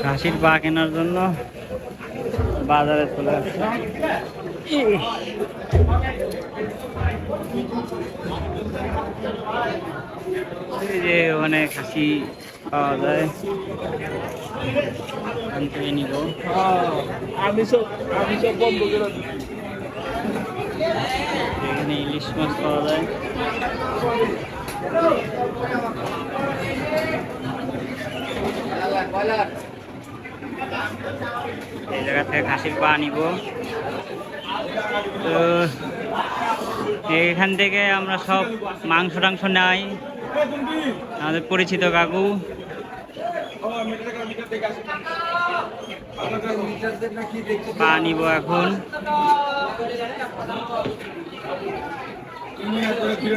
খাসির পা কেনার জন্য বাজারে চলে আসছে। এই যে ওখানে খাসি পাওয়া যায়, আনতে নিব। এখানে ইলিশ মাছ পাওয়া যায়। এই জায়গা থেকে খাসির পা নিব। তো এখান থেকে আমরা সব মাংস টাংস নাই। আমাদের পরিচিত কাকু পা নিব এখন।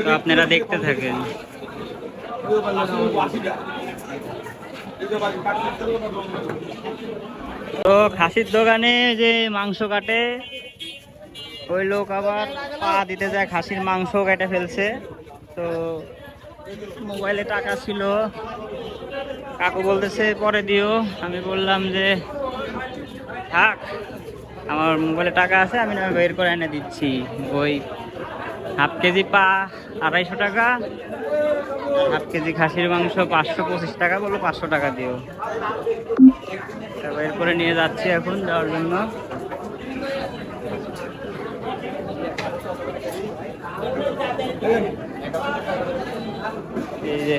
তো আপনারা দেখতে থাকেন। তো খাসির দোকানে যে মাংস কাটে ওই লোক আবার পা দিতে যায়, খাসির মাংস কেটে ফেলছে। তো মোবাইলে টাকা ছিল, কাকু বলতেছে পরে দিও। আমি বললাম যে থাক, আমার মোবাইলে টাকা আছে, আমি না বের করে এনে দিচ্ছি। ওই হাফ কেজি পা 250 টাকা, হাফ কেজি খাসির মাংস 525 টাকা, বললো 500 টাকা দিও। বের করে নিয়ে যাচ্ছি এখন যাওয়ার জন্য। এই যে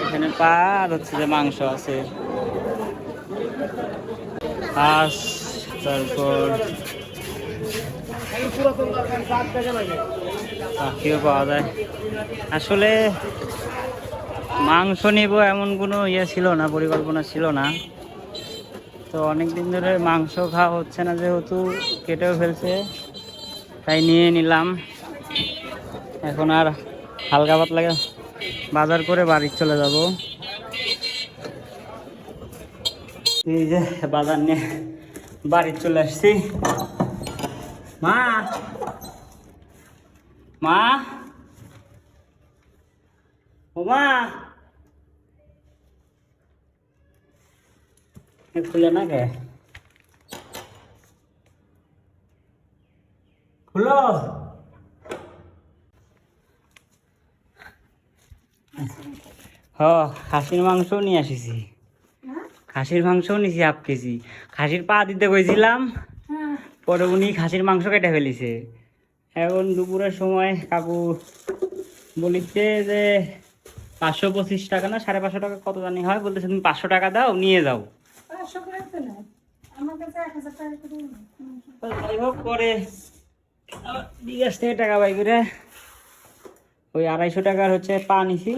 এখানে পা আর হচ্ছে যে মাংস আছে, হাঁস, তারপর পাখিও পাওয়া যায়। আসলে মাংস নিব এমন কোনো ইয়ে ছিল না, পরিকল্পনা ছিল না। তো অনেক দিন ধরে মাংস খাওয়া হচ্ছে না, যেহেতু কেটেও ফেলছে তাই নিয়ে নিলাম। এখন আর হালকা পাতলা বাজার করে বাড়ি চলে যাব। এই যে বাজার নিয়ে বাড়ি চলে আসছি। মা, মা, ও মা, খুলে না কে? খুলো। খাসির মাংস নিয়ে আসিছি। খাসির মাংস নিছি হাফ কেজি। খাসির পা দিতে কইছিলাম, পরে উনি খাসির মাংস কেটে ফেলিছে। এখন দুপুরের সময় কাকু বলিছে যে 525 টাকা না 550 টাকা কত জানি হয়, বলতেছে তুমি 500 টাকা দাও, নিয়ে যাও। যাই হোক, পরে বিকাশ থেকে টাকা বাই করে ওই 250 টাকার হচ্ছে পা নিছি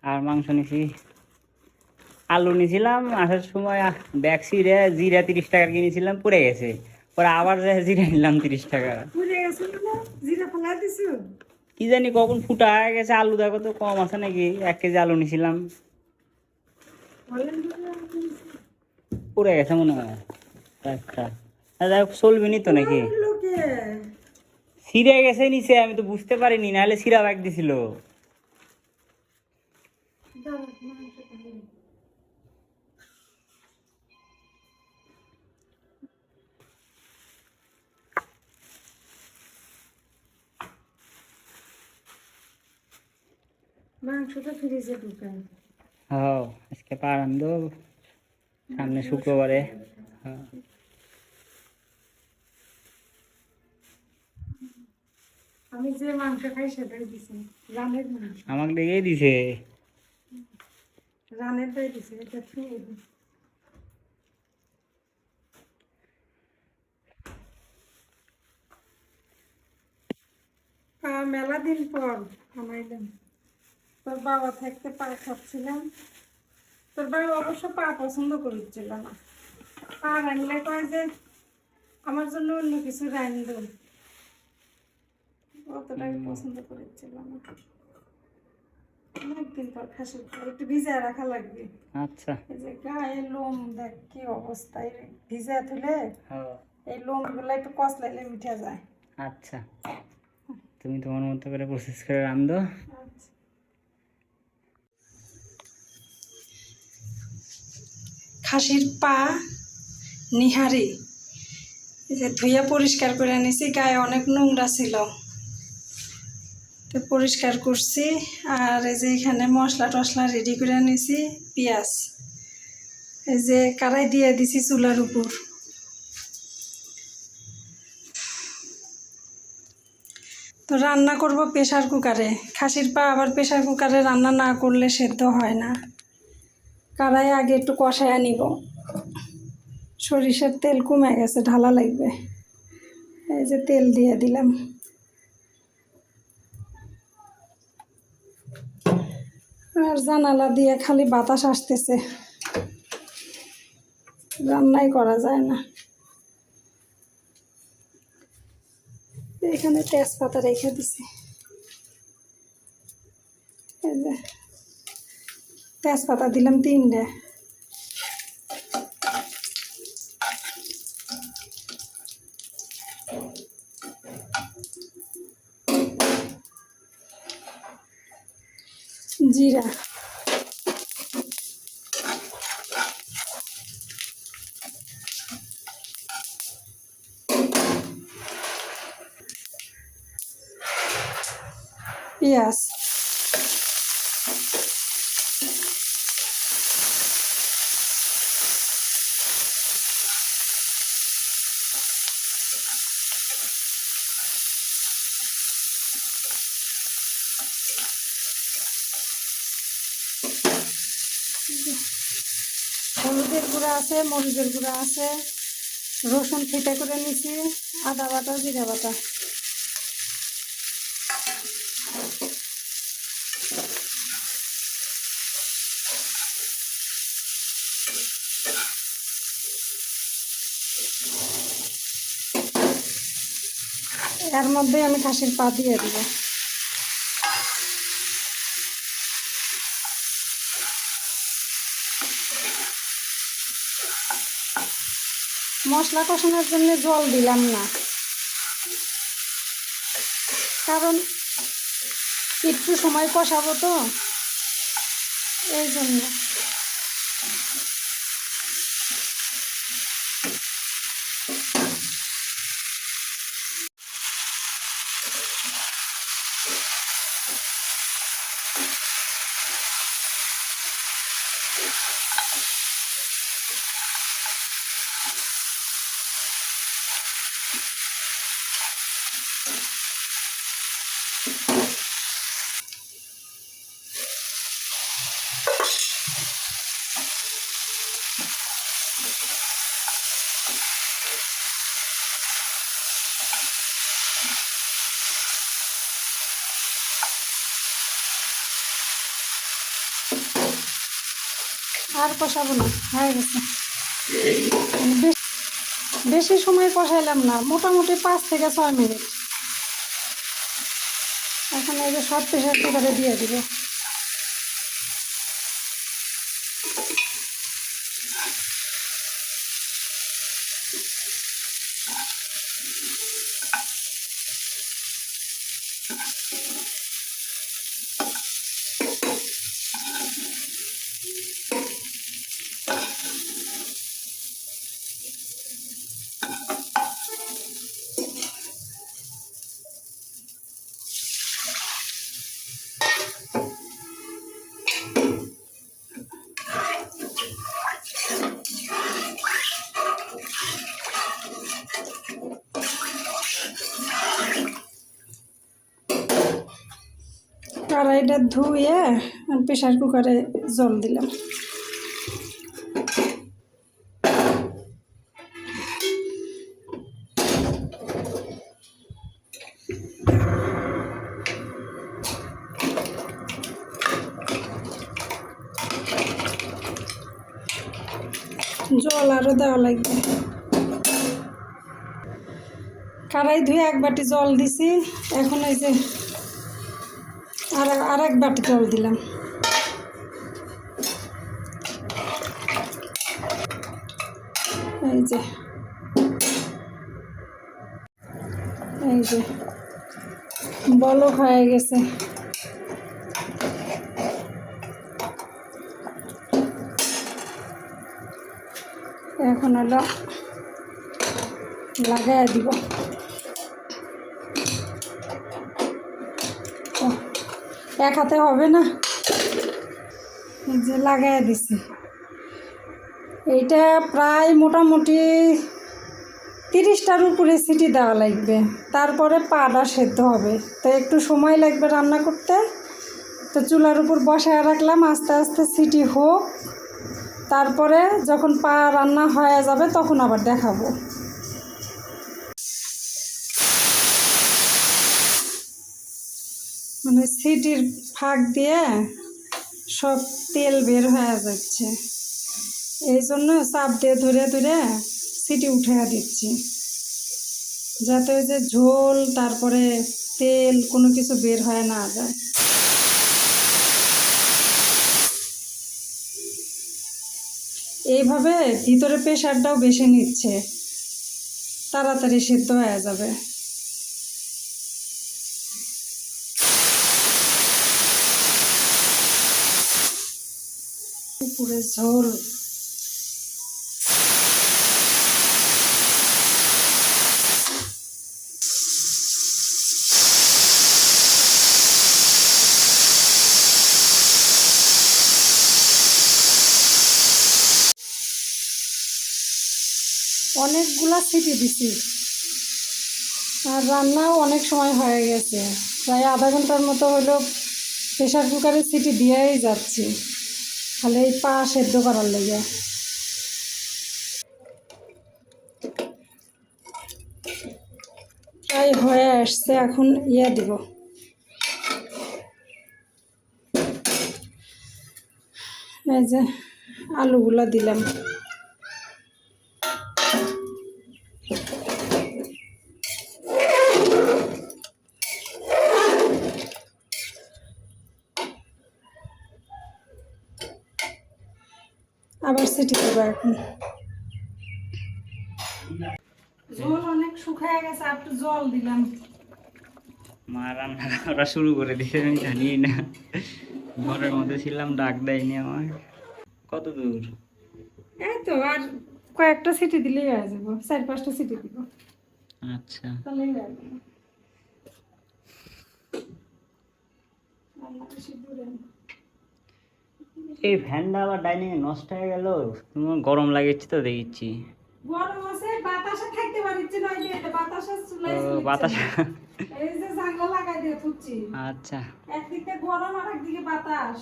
আর মাংস নিছি। আলু নিয়েছিলাম, আসার সময় ব্যাগ ছিঁড়ে জিরা 30 টাকার কিনেছিলাম, পড়ে গেছে। পরে আবার জিরা নিলাম 30 টাকা। কি জানি কখন ফুটা হয়ে গেছে। আলু দেখো তো কম আছে নাকি, 1 কেজি আলু নিয়েছিলাম, পড়ে গেছে মনে হয় একটা। যাই হোক, চলবি নি তো নাকি, ছিঁড়ে গেছে নিচে, আমি তো বুঝতে পারিনি, নাহলে ছিঁড়া ব্যাগ দিছিল। মাংসটা ফ্রিজে ঢুকান। হ্যাঁ, আজকে পার আনবো, সামনে শুক্রবারে। হ্যাঁ, আমি যে মাংস খাই সেটাই দিছি, রানের মাংস। আমাকে দেখেই দিছে। রানেরটাই দিছে, এটা ফ্রিজ। মেলা দিন পর বানাইলাম। তোর বাবা থাকতে পা খাচ্ছিলাম। তোর বাবা অবশ্য পা পছন্দ করছিল না, পা রানলে কয় যে আমার জন্য অন্য কিছু রান্ধ, অতটাই পছন্দ করেছিল না। অনেকদিন পর খাসির পা একটু ভিজায় রাখা লাগবে। আচ্ছা, এই যে গায়ে লোম দেখ কি অবস্থায়, ভিজা তুলে এই লোম গুলা একটু কচলাইলে মিঠে যায়। আচ্ছা, তুমি তোমার মতো করে প্রসেস করে রান্ধো। খাসির পা নিহারি এই যে ধুইয়া পরিষ্কার করে নিছি, গায়ে অনেক নোংরা ছিল তো পরিষ্কার করছি। আর এই যে এখানে মশলা টশলা রেডি করে নিছি, পেঁয়াজ এই যে কড়াই দিয়ে দিছি চুলার উপর। তো রান্না করব প্রেসার কুকারে। খাসির পা আবার প্রেসার কুকারে রান্না না করলে সেদ্ধ হয় না। কড়াই আগে একটু কষায় নিব। সরিষার তেল কমে গেছে, ঢালা লাগবে। এই যে তেল দিয়ে দিলাম। আর জানালা দিয়ে খালি বাতাস আসতেছে, রান্নাই করা যায় না। এখানে তেজপাতা রেখে দিছি, এই যে তেজপাতা দিলাম 3টে। জিরা, পেঁয়াজ, হলুদের গুঁড়া আছে, মরিচের গুঁড়া আছে, রসুন থেঁতে করে নিছি, আদা বাটা, জিরা বাটা। এর মধ্যে আমি খাসির পা দিয়ে দিব। মশলা কষানোর জন্য জল দিলাম না, কারণ একটু সময় কষাবো তো, এই জন্য। আর কষাবো না, হয়ে গেছে। বেশি সময় কষাইলাম না, মোটামুটি 5 থেকে 6 মিনিট। এখন এই যে সব প্রেসার কুকারে দিয়ে দিব। কড়াইটা ধুয়ে প্রেসার কুকারে জল দিলাম। জল আরও দেওয়া লাগবে। কড়াই ধুয়ে 1 বাটি জল দিছি, এখন এই যে আর 1 বাটি জল দিলাম। এই যে বলক হয়ে গেছে। এখন হলো লাগাই দিব। এক হাতে হবে না, এই যে লাগাই দিছি। এইটা প্রায় মোটামুটি 30টার উপরে সিটি দেওয়া লাগবে, তারপরে পাটা সেদ্ধ হবে। তো একটু সময় লাগবে রান্না করতে। তো চুলার উপর বসায় রাখলাম, আস্তে আস্তে সিটি হোক, তারপরে যখন পা রান্না হয়ে যাবে তখন আবার দেখাবো। মানে সিটির ফাঁক দিয়ে সব তেল বের হয়ে যাচ্ছে, এই জন্য চাপ দিয়ে ধরে ধরে সিটি উঠে দিচ্ছি, যাতে ওই যে ঝোল তারপরে তেল কোনো কিছু বের হয়ে না যায়। এইভাবে ভিতরে প্রেশারটাও বেশি নিচ্ছে, তাড়াতাড়ি সিদ্ধ হয়ে যাবে। উপরে ঝোল অনেকগুলা সিটি দিছি, আর রান্নাও অনেক সময় হয়ে গেছে, প্রায় আধা ঘন্টার মতো হলো প্রেশার কুকারে সিটি দিয়েই যাচ্ছি, খালি এই পা সেদ্ধ করার লেগে। প্রায় হয়ে আসছে, এখন দিব, এই যে আলুগুলা দিলাম। আবার সিটি দেবো এখন। ঝোল অনেক শুকায় গেছে, আর একটু জল দিলাম। মা রান্না করা শুরু করে দিয়েছে, আমি জানি না, ঘরের মধ্যে ছিলাম, ডাক দেয়নি আমার। কত দূর? এই তো আর কয়েকটা সিটি দিলেই হয়ে যাবো, 4-5টা সিটি দিব, আচ্ছা, তাহলেই হয়ে যাবে। রান্না বেশি দূরে না। এই ফ্যানটা আবার ডাইনিং এ নষ্ট হয়ে গেল, তোমার গরম লাগেছে তো দেখছি। গরম আছে, বাতাসে থাকতে পারছি না, এই যে বাতাসে চুলাই ও চলছে বাতাস। না। এই যে জানলা লাগাই দিয়ে থুচ্ছি, আচ্ছা, একদিকে গরম আর একদিকে বাতাস।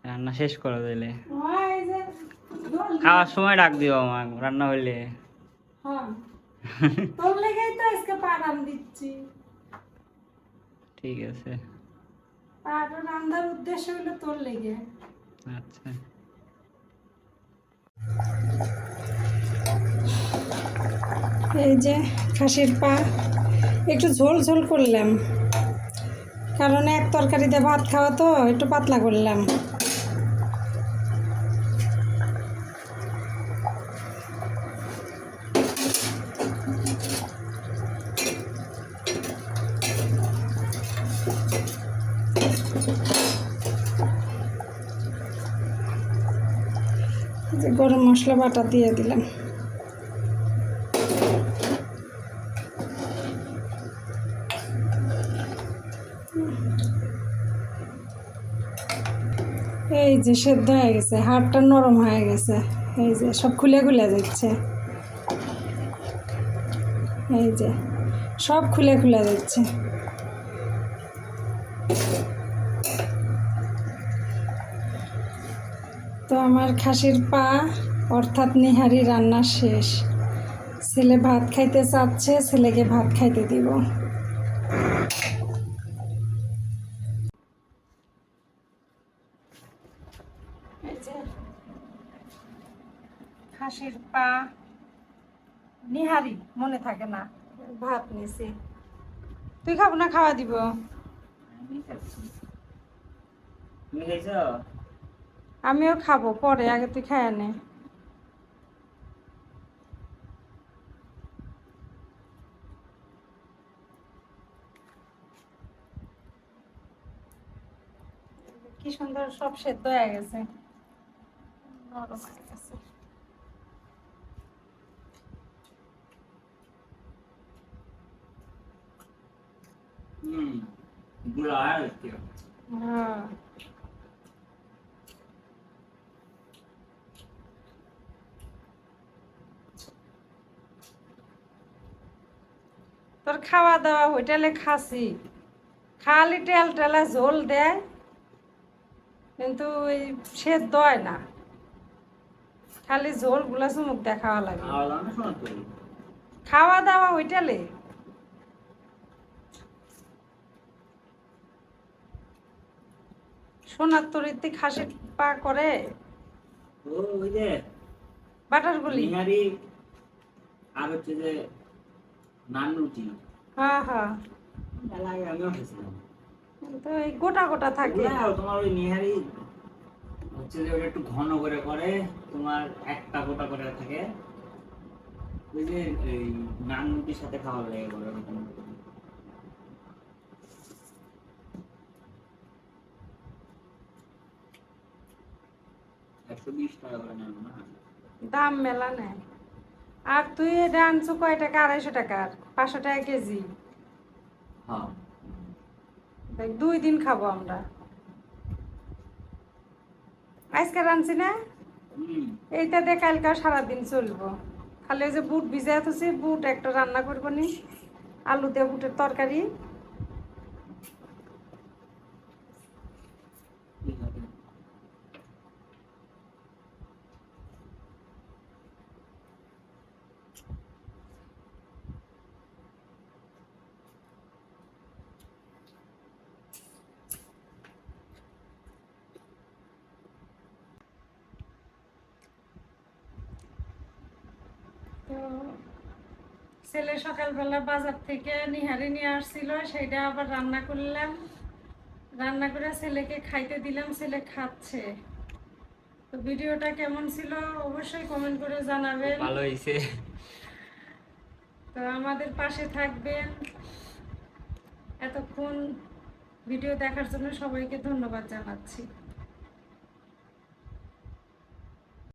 রান্না শেষ করে দিলে হয় এই যে জল দিয়ে- খাওয়ার সময় ডাক দিও আমার, রান্না হইলে। হ্যাঁ, তোর লেগেই তো আজকে পাড়ান দিচ্ছি। ঠিক আছে, পাড়া রান্নার উদ্দেশ্য হলো তোর লেগে। আচ্ছা। এই যে খাসির পা একটু ঝোল ঝোল করলাম, কারণ এক তরকারিতে ভাত খাওয়া তো একটু পাতলা করলাম। যে গরম মশলা বাটা দিয়ে দিলাম। এই যে সেদ্ধ হয়ে গেছে, হাড়টা নরম হয়ে গেছে, এই যে সব খুলে খুলে যাচ্ছে, এই যে সব খুলে খুলে যাচ্ছে। তো আমার খাসির পা অর্থাৎ নিহারি রান্না শেষ। ছেলে ভাত খাইতে চাচ্ছে, ছেলেকে ভাত খাইতে দিব। এই যে খাসির পা নিহারি মনে থাকে না, ভাত নিছি। তুই খাবো না? খাওয়া দিব। তুমি খাইছো? আমিও খাবো পরে, আগে তুই খায় নে। কি সুন্দর সব সেদ্ধ হয়ে গেছে, নরম হয়ে গেছে। বুড়া আর কি হ্যাঁ তোর খাওয়া দাওয়া হোটেলে খাসি খালি তেল টেলা ঝোল দেয় কিন্তু ওই সেদ্ধ হয় না খালি ঝোল গুলা চুমুক দিয়ে খাওয়া লাগে আলাদা না শোনা তো খাওয়া দাওয়া হোটেলে সোনার তরিতে খাসির পা করে ও ওই যে বাটার গুলি নিহারি আর হচ্ছে যে নান রুটি হ্যাঁ হ্যাঁ মেলা আগে আমিও খেয়েছিলাম তো এই গোটা গোটা থাকে ওগুলা তোমার ওই নিহারি হচ্ছে যে ওটা একটু ঘন করে তোমার একটা গোটা করে থাকে ওই যে এই নান রুটির সাথে খাওয়া লাগে বলে ওরকম। 120 টাকা করে নেন না দাম মেলা নেয় আর তুই এটা আনছো কয় টাকা 250 টাকার 500 টাকা কেজি হ্যাঁ দেখ 2 দিন খাবো আমরা আজকে রানছি না এইটা দিয়ে কালকে সারাদিন চলবো খালি ওই যে বুট ভিজাই থুছি বুট একটা রান্না করবো নি আলু দিয়ে বুটের তরকারি ঠিক আছে তো ছেলে সকালবেলা বাজার থেকে নিহারি নিয়ে আসছিল সেটা আবার রান্না করলাম রান্না করে ছেলেকে খাইতে দিলাম ছেলে খাচ্ছে তো ভিডিওটা কেমন ছিল অবশ্যই কমেন্ট করে জানাবেন ভালো হইছে তো আমাদের পাশে থাকবেন এতক্ষণ ভিডিও দেখার জন্য সবাইকে ধন্যবাদ জানাচ্ছি